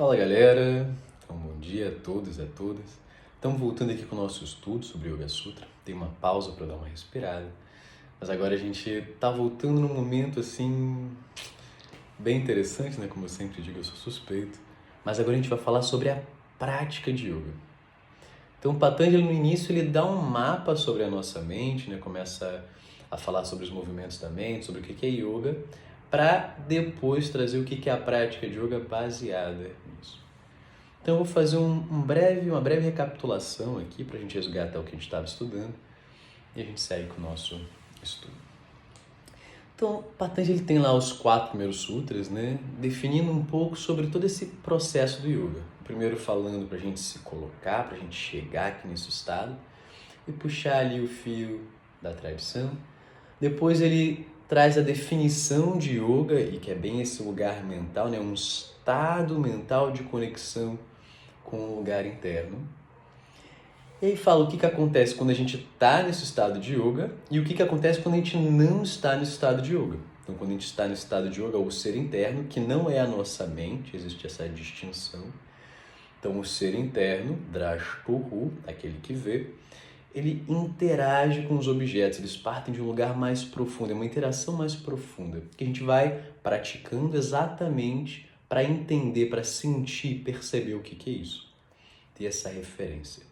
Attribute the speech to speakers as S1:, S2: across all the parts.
S1: Fala galera, então, bom dia a todos e a todas. Estamos voltando aqui com o nosso estudo sobre o Yoga Sutra. Tem uma pausa para dar uma respirada, mas agora a gente está voltando num momento assim bem interessante, né? Como eu sempre digo, eu sou suspeito. Mas agora a gente vai falar sobre a prática de yoga. Então, o Patanjali no início ele dá um mapa sobre a nossa mente, né? Começa a falar sobre os movimentos da mente, sobre o que é yoga, para depois trazer o que é a prática de yoga baseada nisso. Então eu vou fazer uma breve recapitulação aqui para a gente resgatar o que a gente estava estudando e a gente segue com o nosso estudo. Então, Patanjali tem lá os 4 primeiros sutras, né, definindo um pouco sobre todo esse processo do yoga. Primeiro falando para a gente se colocar, para a gente chegar aqui nesse estado e puxar ali o fio da tradição. Depois ele traz a definição de yoga, e que é bem esse lugar mental, né, um estado mental de conexão com o lugar interno. E aí fala o que acontece quando a gente está nesse estado de yoga e o que acontece quando a gente não está nesse estado de yoga. Então, quando a gente está nesse estado de yoga, o ser interno, que não é a nossa mente, existe essa distinção. Então, o ser interno, Drashtuhu, aquele que vê, ele interage com os objetos, eles partem de um lugar mais profundo, é uma interação mais profunda, que a gente vai praticando exatamente para entender, para sentir, perceber o que é isso, ter essa referência.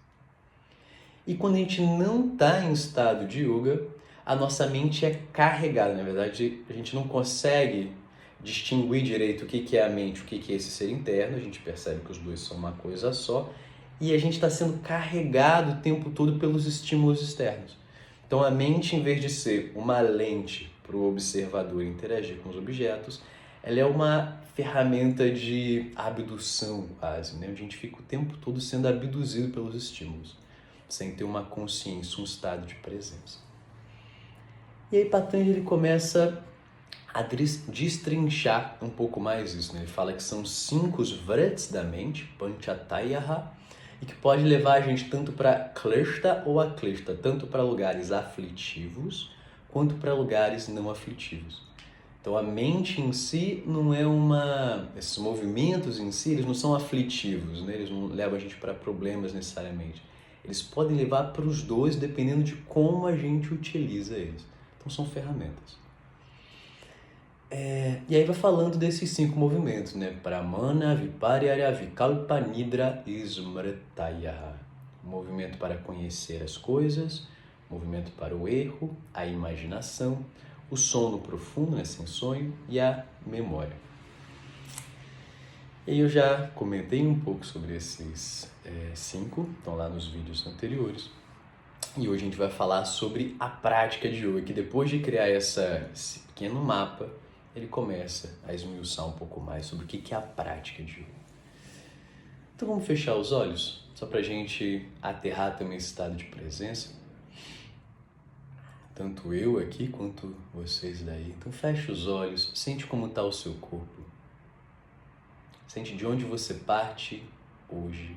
S1: E quando a gente não está em estado de yoga, a nossa mente é carregada. Na verdade, a gente não consegue distinguir direito o que é a mente, o que é esse ser interno. A gente percebe que os dois são uma coisa só. E a gente está sendo carregado o tempo todo pelos estímulos externos. Então a mente, em vez de ser uma lente para o observador interagir com os objetos, ela é uma ferramenta de abdução quase, né? A gente fica o tempo todo sendo abduzido pelos estímulos, sem ter uma consciência, um estado de presença. E aí Patanjali começa a destrinchar um pouco mais isso, né? Ele fala que são 5 os vrats da mente, panchatayaha, e que pode levar a gente tanto para kleshta ou akleshta, tanto para lugares aflitivos quanto para lugares não aflitivos. Então a mente em si não é esses movimentos em si, eles não são aflitivos, né? Eles não levam a gente para problemas necessariamente. Eles podem levar para os dois dependendo de como a gente utiliza eles. Então são ferramentas. E aí vai falando desses 5 movimentos, né? Pramana, Viparya, Vikalpa, Nidra e Smritaya. Movimento para conhecer as coisas, movimento para o erro, a imaginação, o sono profundo, né? Sem sonho, e a memória. E eu já comentei um pouco sobre esses 5, estão lá nos vídeos anteriores. E hoje a gente vai falar sobre a prática de yoga, que depois de criar esse pequeno mapa, ele começa a esmiuçar um pouco mais sobre o que é a prática de yoga. Então vamos fechar os olhos, só para a gente aterrar também esse estado de presença. Tanto eu aqui quanto vocês daí. Então fecha os olhos, sente como está o seu corpo. Sente de onde você parte hoje.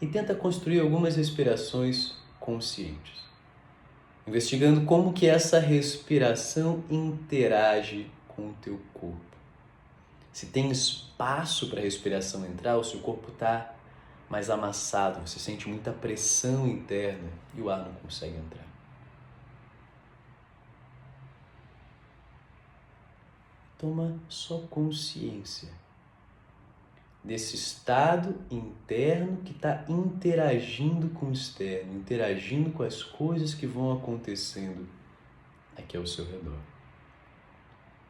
S1: E tenta construir algumas respirações conscientes, investigando como que essa respiração interage com o teu corpo. Se tem espaço para a respiração entrar, o seu corpo está mais amassado, você sente muita pressão interna e o ar não consegue entrar. Toma só consciência desse estado interno que está interagindo com o externo, interagindo com as coisas que vão acontecendo aqui ao seu redor.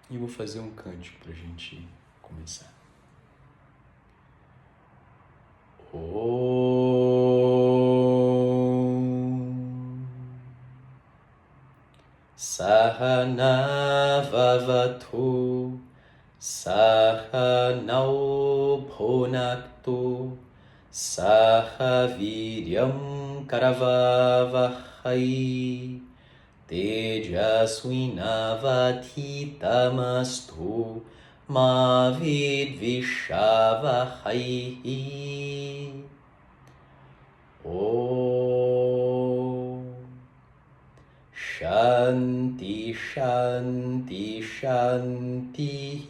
S1: E eu vou fazer um cântico para a gente começar. Om Sahana Vavatu Sahanau Bhunaktu Sahaviryam Karavavahai Tejasvinavadhitamastu Ma Vidvishavahai. Om Shanti Shanti Shanti.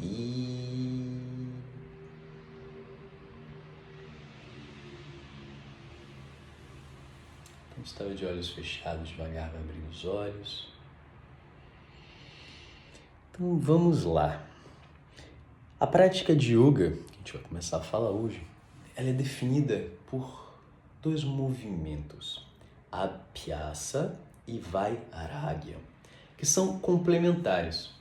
S1: gente estava de olhos fechados, devagar vai abrir os olhos. Então vamos lá. A prática de yoga, que a gente vai começar a falar hoje, ela é definida por 2 movimentos, Abhyasa e Vairagya, que são complementares.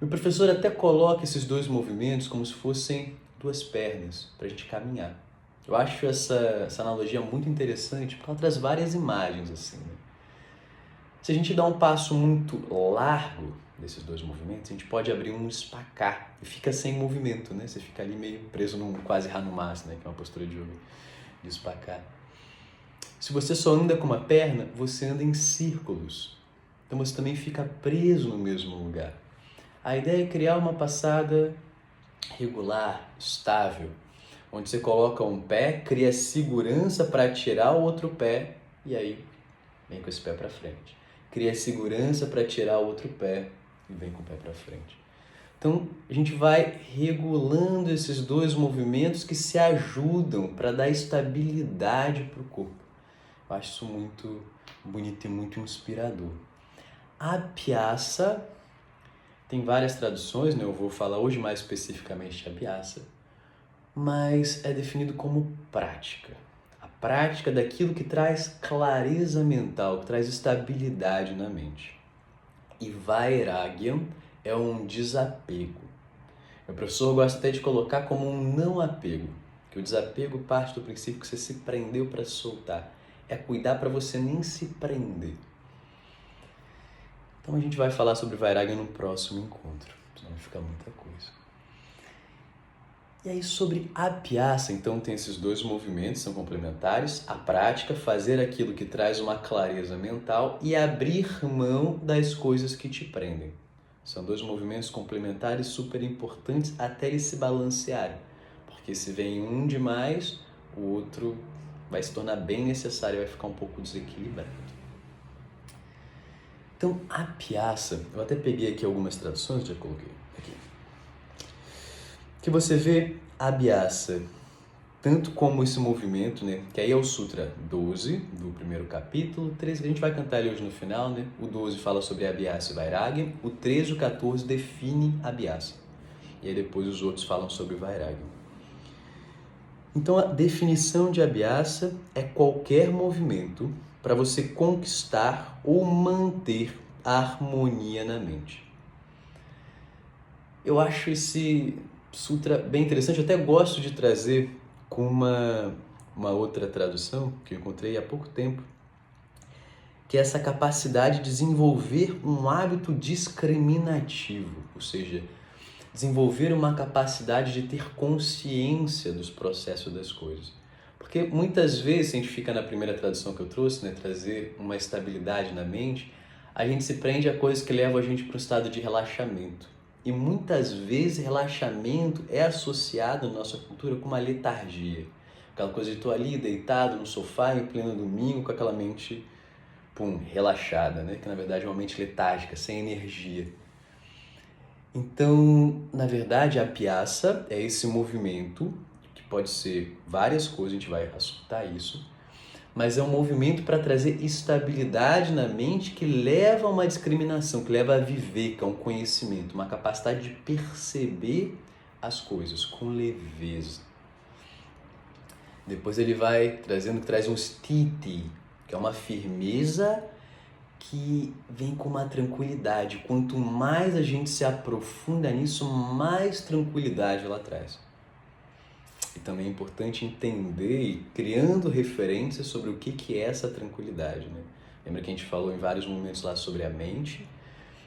S1: O professor até coloca esses 2 movimentos como se fossem 2 pernas para a gente caminhar. Eu acho essa analogia muito interessante porque ela traz várias imagens assim, né? Se a gente dá um passo muito largo desses 2 movimentos, a gente pode abrir um spacar e fica sem movimento, né? Você fica ali meio preso num quase Hanumas, né? Que é uma postura de yoga, de spacar. Se você só anda com uma perna, você anda em círculos. Então você também fica preso no mesmo lugar. A ideia é criar uma passada regular, estável, onde você coloca um pé, cria segurança para tirar o outro pé e aí vem com esse pé para frente. Cria segurança para tirar o outro pé e vem com o pé para frente. Então, a gente vai regulando esses 2 movimentos que se ajudam para dar estabilidade para o corpo. Eu acho isso muito bonito e muito inspirador. Abhyasa tem várias traduções, né? Eu vou falar hoje mais especificamente de Abhyasa, mas é definido como prática. A prática daquilo que traz clareza mental, que traz estabilidade na mente. E Vairagya é um desapego. Meu professor gosta até de colocar como um não apego, que o desapego parte do princípio que você se prendeu para soltar. É cuidar para você nem se prender. Então a gente vai falar sobre Vairagya no próximo encontro, senão fica muita coisa. E aí sobre Abhyasa, então tem esses 2 movimentos, são complementares. A prática, fazer aquilo que traz uma clareza mental e abrir mão das coisas que te prendem. São 2 movimentos complementares super importantes até eles se balancearem. Porque se vem um demais, o outro vai se tornar bem necessário e vai ficar um pouco desequilibrado. Então, Abhyasa, eu até peguei aqui algumas traduções, já coloquei aqui. Que você vê Abhyasa, tanto como esse movimento, né? Que aí é o Sutra 12, do primeiro capítulo, 13, que a gente vai cantar ele hoje no final, né? O 12 fala sobre Abhyasa e Vairagya, o 13 e o 14 define Abhyasa. E aí depois os outros falam sobre Vairagya. Então a definição de Abhyasa é qualquer movimento para você conquistar ou manter a harmonia na mente. Eu acho esse sutra bem interessante, eu até gosto de trazer com uma outra tradução que eu encontrei há pouco tempo, que é essa capacidade de desenvolver um hábito discriminativo, ou seja, desenvolver uma capacidade de ter consciência dos processos das coisas. Porque muitas vezes, se a gente fica na primeira tradução que eu trouxe, né, trazer uma estabilidade na mente, a gente se prende a coisas que levam a gente para um estado de relaxamento. E muitas vezes relaxamento é associado na nossa cultura com uma letargia. Aquela coisa de estou ali deitado no sofá em pleno domingo com aquela mente relaxada, né? Que na verdade é uma mente letárgica, sem energia. Então, na verdade, a Abhyasa é esse movimento, que pode ser várias coisas, a gente vai assuntar isso, mas é um movimento para trazer estabilidade na mente que leva a uma discriminação, que leva a viver, que é um conhecimento, uma capacidade de perceber as coisas com leveza. Depois ele vai trazendo, traz um sthiti, que é uma firmeza que vem com uma tranquilidade. Quanto mais a gente se aprofunda nisso, mais tranquilidade ela traz. E também é importante entender e criando referências sobre o que é essa tranquilidade, né? Lembra que a gente falou em vários momentos lá sobre a mente?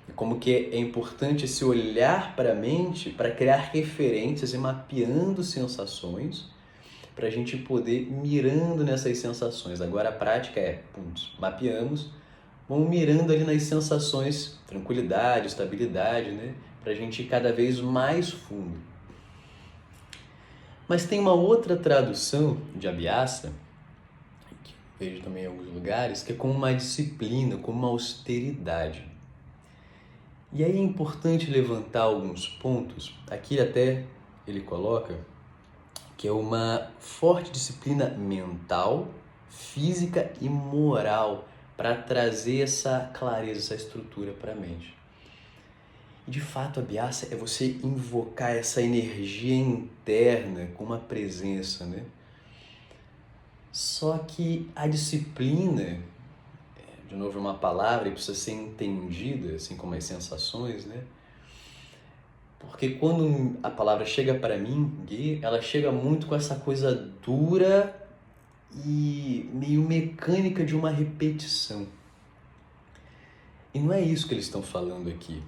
S1: E como que é importante esse olhar para a mente para criar referências e mapeando sensações para a gente poder ir mirando nessas sensações. Agora a prática é, mapeamos, vamos mirando ali nas sensações, tranquilidade, estabilidade, né? Para a gente ir cada vez mais fundo. Mas tem uma outra tradução de Abhyasa, que eu vejo também em alguns lugares, que é como uma disciplina, como uma austeridade. E aí é importante levantar alguns pontos. Aqui até ele coloca que é uma forte disciplina mental física e moral para trazer essa clareza, essa estrutura para a mente. E de fato, a Abhyasa é você invocar essa energia interna com uma presença, né? Só que a disciplina, de novo uma palavra, e precisa ser entendida, assim como as sensações, né? Porque quando a palavra chega para mim, Gui, ela chega muito com essa coisa dura e meio mecânica de uma repetição. E não é isso que eles estão falando aqui.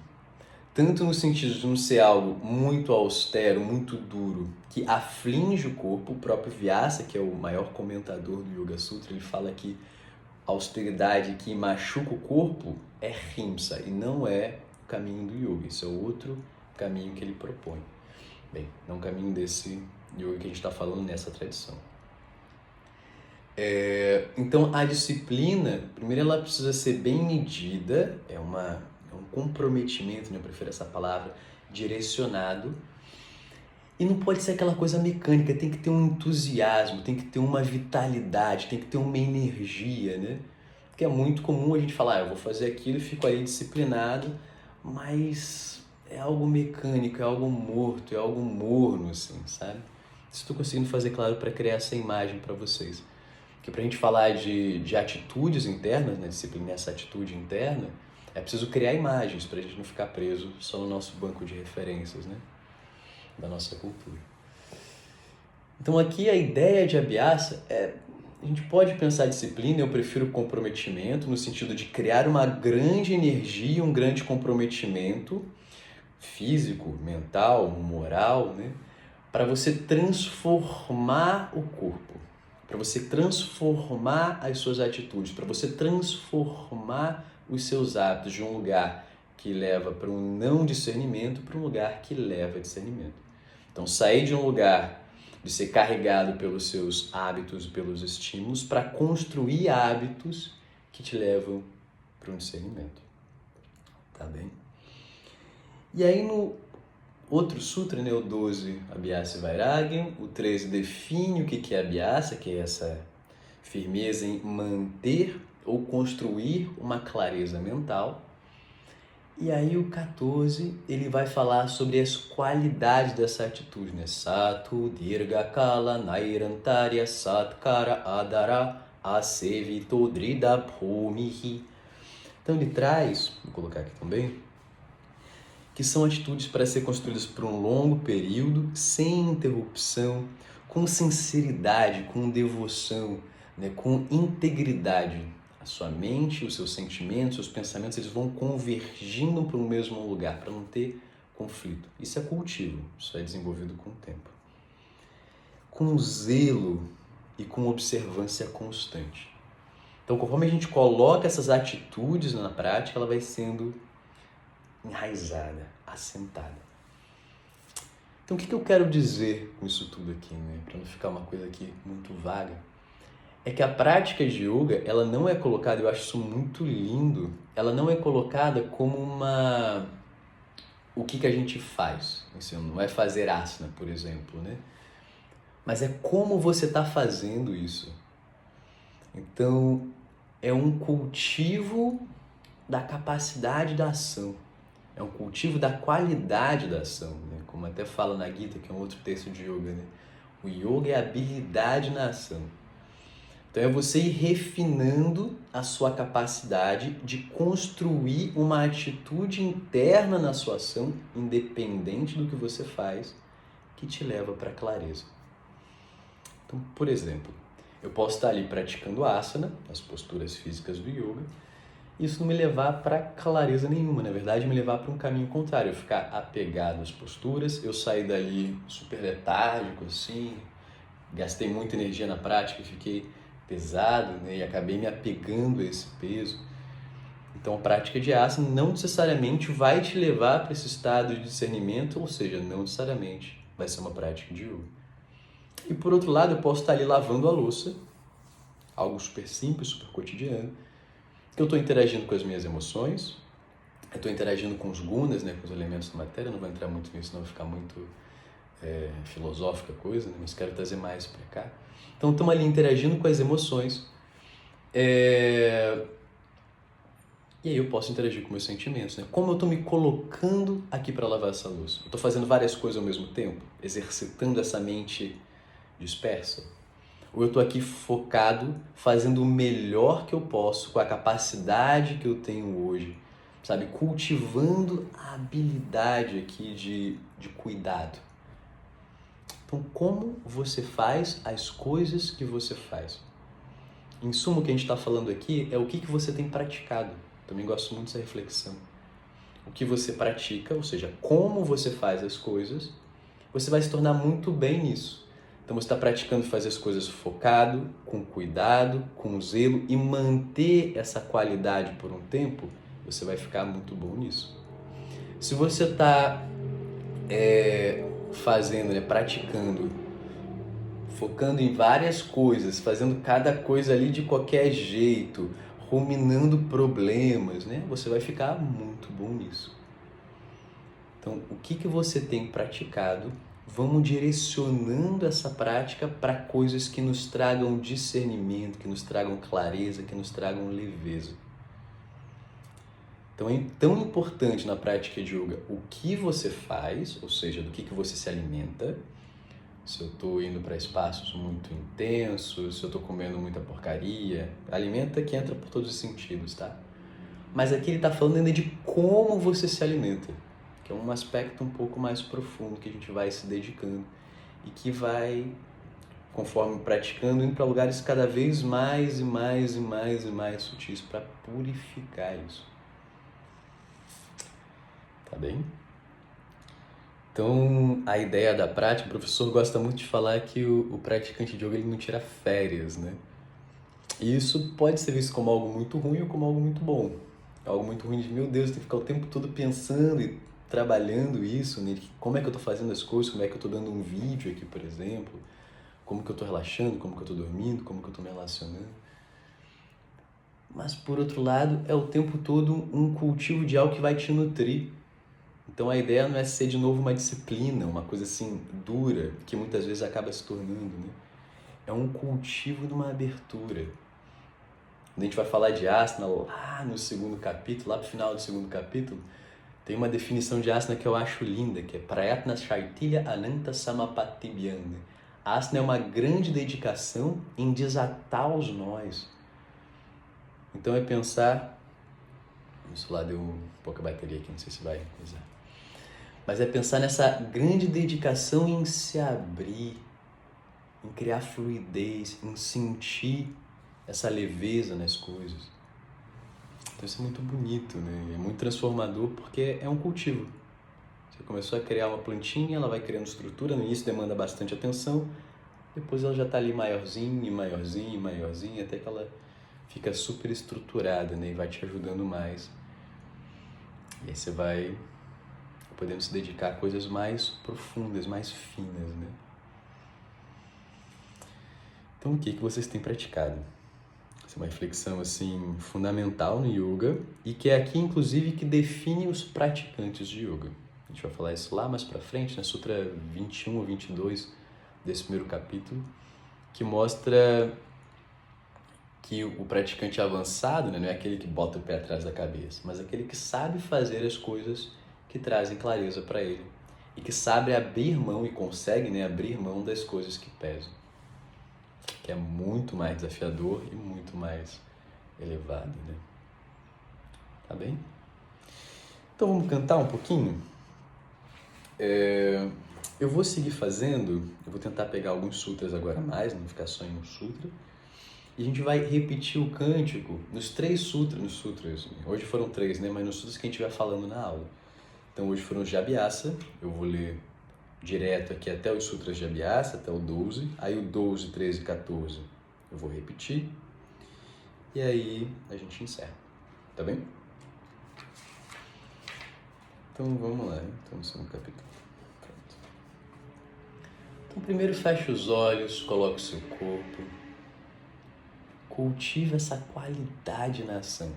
S1: Tanto no sentido de não ser algo muito austero, muito duro, que aflige o corpo. O próprio Vyasa, que é o maior comentador do Yoga Sutra, ele fala que a austeridade que machuca o corpo é Himsa e não é o caminho do yoga. Isso é outro caminho que ele propõe. Bem, não é um caminho desse yoga que a gente está falando nessa tradição. Então, a disciplina, primeiro ela precisa ser bem medida, é um comprometimento, eu prefiro essa palavra, direcionado. E não pode ser aquela coisa mecânica, tem que ter um entusiasmo, tem que ter uma vitalidade, tem que ter uma energia, né? Porque é muito comum a gente falar, eu vou fazer aquilo e fico aí disciplinado, mas é algo mecânico, é algo morto, é algo morno, assim, sabe? Estou conseguindo fazer claro para criar essa imagem para vocês. Porque para a gente falar de atitudes internas, né, disciplina essa atitude interna, é preciso criar imagens para a gente não ficar preso só no nosso banco de referências, né, da nossa cultura. Então aqui a ideia de Abhyasa é, a gente pode pensar disciplina, eu prefiro comprometimento, no sentido de criar uma grande energia, um grande comprometimento físico, mental, moral, né, para você transformar o corpo, para você transformar as suas atitudes, para você transformar os seus hábitos de um lugar que leva para um não discernimento para um lugar que leva a discernimento. Então, sair de um lugar de ser carregado pelos seus hábitos, pelos estímulos, para construir hábitos que te levam para um discernimento. Tá bem? E aí no outro sutra, né, o 12, Abhyasa Vairagya, o 13 define o que é Abhyasa, que é essa firmeza em manter ou construir uma clareza mental. E aí o 14, ele vai falar sobre as qualidades dessa atitude, né? Satu, Dirga Kala, Nairantarya, Satkara, Adara, Asevito, Drida, Bhumihi. Então ele traz, vou colocar aqui também, que são atitudes para ser construídas por um longo período, sem interrupção, com sinceridade, com devoção, né, com integridade. A sua mente, os seus sentimentos, os seus pensamentos, eles vão convergindo para o mesmo lugar, para não ter conflito. Isso é cultivo, isso é desenvolvido com o tempo. Com zelo e com observância constante. Então, conforme a gente coloca essas atitudes na prática, ela vai sendo enraizada, assentada. Então, o que eu quero dizer com isso tudo aqui, né? Para não ficar uma coisa aqui muito vaga, é que a prática de yoga, ela não é colocada, eu acho isso muito lindo, ela não é colocada como o que a gente faz. Assim, não é fazer asana, por exemplo, né? Mas é como você está fazendo isso. Então, é um cultivo da capacidade da ação. É um cultivo da qualidade da ação, né? Como até fala na Gita, que é um outro texto de yoga, né? O yoga é a habilidade na ação. Então é você ir refinando a sua capacidade de construir uma atitude interna na sua ação, independente do que você faz, que te leva para a clareza. Então, por exemplo, eu posso estar ali praticando asana, as posturas físicas do yoga, isso não me levar para clareza nenhuma, na verdade me levar para um caminho contrário, eu ficar apegado às posturas, eu sair dali super letárgico assim, gastei muita energia na prática, fiquei pesado, né, e acabei me apegando a esse peso. Então a prática de asana não necessariamente vai te levar para esse estado de discernimento, ou seja, não necessariamente vai ser uma prática de yoga. E por outro lado, eu posso estar ali lavando a louça, algo super simples, super cotidiano, que eu estou interagindo com as minhas emoções, eu estou interagindo com os gunas, né, com os elementos da matéria, não vou entrar muito nisso, não vai ficar muito filosófica coisa, né? Mas quero trazer mais para cá. Então estamos ali interagindo com as emoções. E aí eu posso interagir com meus sentimentos, né? Como eu estou me colocando aqui para lavar essa louça? Eu estou fazendo várias coisas ao mesmo tempo, exercitando essa mente dispersa? Ou eu estou aqui focado, fazendo o melhor que eu posso, com a capacidade que eu tenho hoje, sabe? Cultivando a habilidade aqui de cuidado. Então, como você faz as coisas que você faz? Em suma, o que a gente está falando aqui é o que você tem praticado. Também gosto muito dessa reflexão. O que você pratica, ou seja, como você faz as coisas, você vai se tornar muito bem nisso. Então você está praticando fazer as coisas focado, com cuidado, com zelo e manter essa qualidade por um tempo, você vai ficar muito bom nisso. Se você está fazendo, né, praticando, focando em várias coisas, fazendo cada coisa ali de qualquer jeito, ruminando problemas, né, você vai ficar muito bom nisso. Então, o que você tem praticado? Vamos direcionando essa prática para coisas que nos tragam discernimento, que nos tragam clareza, que nos tragam leveza. Então é tão importante na prática de yoga o que você faz, ou seja, do que você se alimenta. Se eu estou indo para espaços muito intensos, se eu estou comendo muita porcaria, alimenta que entra por todos os sentidos, tá? Mas aqui ele está falando ainda de como você se alimenta, que é um aspecto um pouco mais profundo que a gente vai se dedicando e que vai, conforme praticando, indo para lugares cada vez mais e mais e mais e mais sutis para purificar isso. Tá bem? Então, a ideia da prática, o professor gosta muito de falar que o praticante de yoga ele não tira férias, né? E isso pode ser visto como algo muito ruim ou como algo muito bom. Algo muito ruim de, meu Deus, tem que ficar o tempo todo pensando e trabalhando isso, né? Como é que eu tô fazendo as coisas, como é que eu tô dando um vídeo aqui, por exemplo, como que eu tô relaxando, como que eu tô dormindo, como que eu tô me relacionando. Mas, por outro lado, é o tempo todo um cultivo de algo que vai te nutrir. Então, a ideia não é ser de novo uma disciplina, uma coisa assim dura, que muitas vezes acaba se tornando, né? É um cultivo de uma abertura. Quando a gente vai falar de asana lá no segundo capítulo, lá pro final do segundo capítulo, tem uma definição de asana que eu acho linda, que é Prayatna Shaitilya Ananta Samapatibhyana. Asana é uma grande dedicação em desatar os nós. Então é pensar... Isso lá deu pouca bateria aqui, não sei se vai usar. Mas é pensar nessa grande dedicação em se abrir, em criar fluidez, em sentir essa leveza nas coisas. Então isso é muito bonito, né? É muito transformador porque é um cultivo. Você começou a criar uma plantinha, ela vai criando estrutura, no início demanda bastante atenção, depois ela já está ali maiorzinha, maiorzinha, maiorzinha, até que ela fica super estruturada, né? E vai te ajudando mais. E aí você vai podendo se dedicar a coisas mais profundas, mais finas, né? Então, o que vocês têm praticado? Essa é uma reflexão, assim, fundamental no yoga e que é aqui, inclusive, que define os praticantes de yoga. A gente vai falar isso lá mais pra frente, na Sutra 21 ou 22 desse primeiro capítulo, que mostra que o praticante avançado, né, não é aquele que bota o pé atrás da cabeça, mas aquele que sabe fazer as coisas que trazem clareza para ele e que sabe abrir mão e consegue, né, abrir mão das coisas que pesam, que é muito mais desafiador e muito mais elevado, né? Tá bem? Então vamos cantar um pouquinho? Eu vou seguir fazendo, eu vou tentar pegar alguns sutras agora mais, não ficar só em um sutra, e a gente vai repetir o cântico nos nos sutras, hoje foram 3, né, mas nos sutras que a gente vai falando na aula. Então hoje foram os de Abhyasa, eu vou ler direto aqui até os sutras de Abhyasa, até o 12, aí o 12, 13 e 14 eu vou repetir, e aí a gente encerra, tá bem? Então vamos lá, então no segundo capítulo. Pronto. Então primeiro fecha os olhos, coloca o seu corpo, cultiva essa qualidade na ação.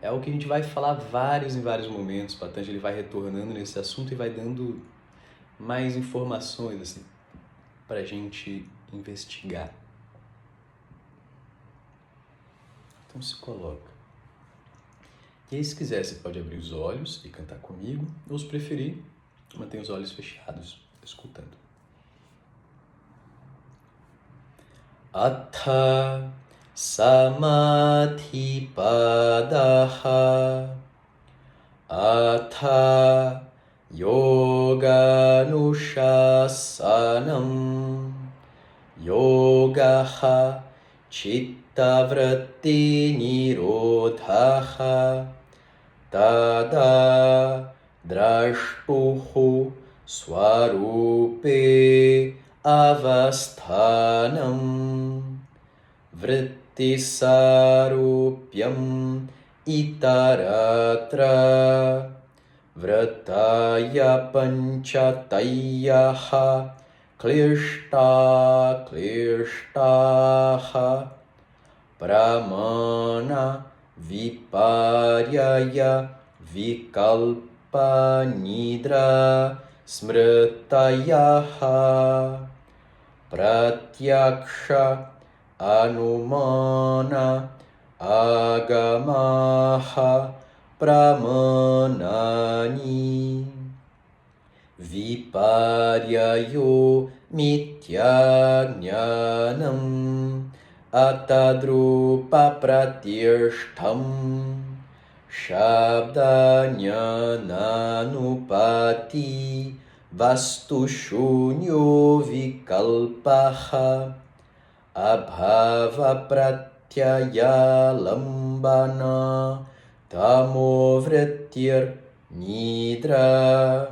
S1: É o que a gente vai falar em vários momentos, Patanjali vai retornando nesse assunto e vai dando mais informações assim para a gente investigar. Então se coloca. E aí, se quiser, você pode abrir os olhos e cantar comigo, ou se preferir, mantenha os olhos fechados, escutando. Atha samadhi padaha atha yoga nushasanam yogaha chitta vritti nirodhaha tada drashtuhu swarupe avasthanam vrittisarupyam itaratra vrataya panchatayyaha klishtaha pramana viparyaya vikalpa nidra smrtayaha pratyaksha anumana agamaha pramanani viparyayo mityajnanam atadrupa pratirshtham shabdanyananupati vastu shunyo vikalpaha abhava pratyaya lambana tamo vrittir nidra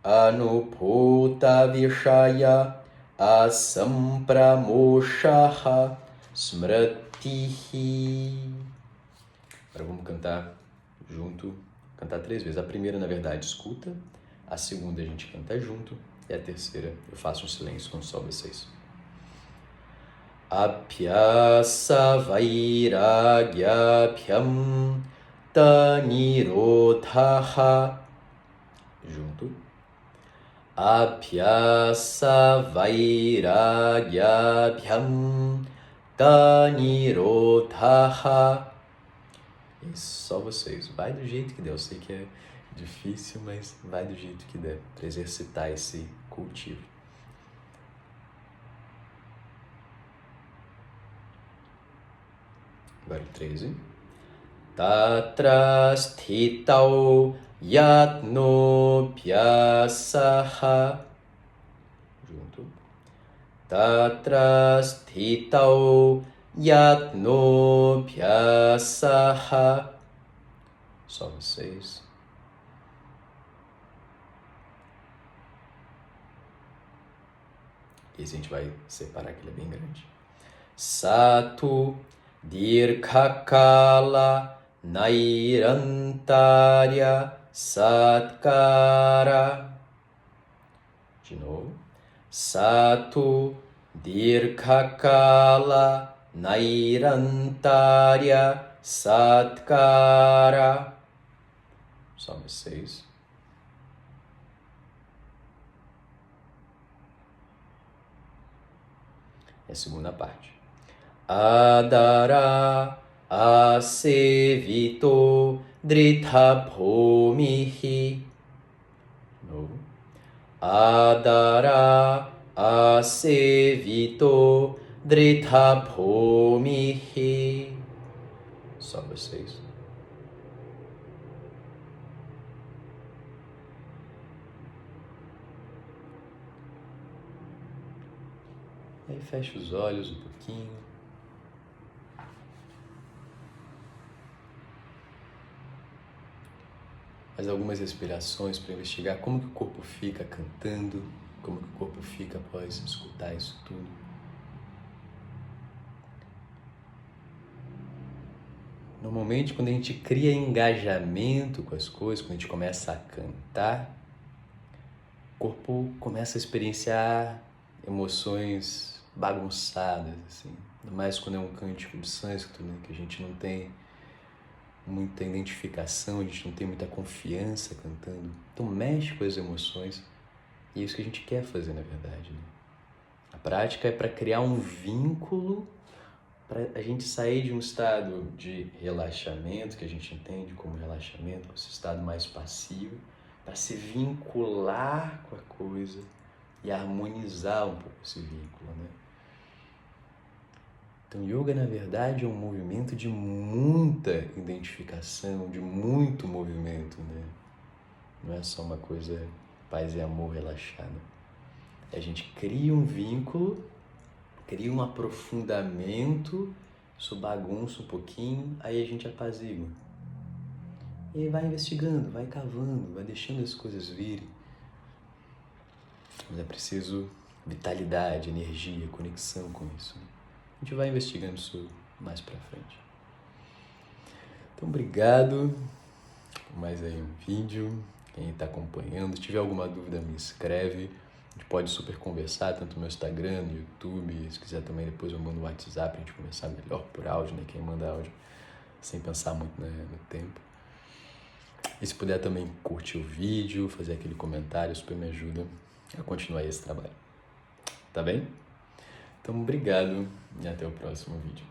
S1: anuputa vishaya asampramoshaha smrtihi. Agora vamos cantar junto, cantar 3 vezes. A primeira, na verdade, escuta. A segunda a gente canta junto. E a terceira eu faço um silêncio com só vocês. Apyasa vairagyabhyam tanirodhaha. Junto. Apyasa vairagyabhyam tanirodhaha. E só vocês. Vai do jeito que der. Eu sei que é difícil, mas vai do jeito que der para exercitar esse cultivo. Agora 13. Tatra sthitau yatno pyasaha. Junto. Tatra sthitau yatno pyasaha. Só vocês. Esse a gente vai separar, que ele é bem grande. Satu dirghakala nairantarya satkara. De novo. Satu dirghakala nairantarya satkara. Só vocês. É a segunda parte. Adara asevito dritha bhumihi. Novo. Adara asevito dritha bhumihi. Só vocês. E aí fecha os olhos um pouquinho. Faz algumas respirações para investigar como que o corpo fica cantando, como que o corpo fica após escutar isso tudo. Normalmente, quando a gente cria engajamento com as coisas, quando a gente começa a cantar, o corpo começa a experienciar emoções bagunçadas, assim. Ainda mais quando é um cântico de sânscrito, né, que a gente não tem muita identificação, a gente não tem muita confiança cantando. Então mexe com as emoções E é isso que a gente quer fazer, na verdade, né? A prática é para criar um vínculo, para a gente sair de um estado de relaxamento, que a gente entende como relaxamento, esse estado mais passivo, para se vincular com a coisa e harmonizar um pouco esse vínculo, né? Então, yoga, na verdade, é um movimento de muita identificação, de muito movimento, né? Não é só uma coisa paz e amor relaxada. A gente cria um vínculo, cria um aprofundamento, isso bagunça um pouquinho, aí a gente apazigua. E aí vai investigando, vai cavando, vai deixando as coisas virem. Mas é preciso vitalidade, energia, conexão com isso, né? A gente vai investigando isso mais pra frente. Então, obrigado por mais aí um vídeo. Quem está acompanhando, se tiver alguma dúvida, me escreve. A gente pode super conversar, tanto no meu Instagram, no YouTube. Se quiser também, depois eu mando no WhatsApp, a gente conversar melhor por áudio, né? Quem manda áudio, sem pensar muito no tempo. E se puder também curtir o vídeo, fazer aquele comentário, super me ajuda a continuar esse trabalho. Tá bem? Então, obrigado e até o próximo vídeo.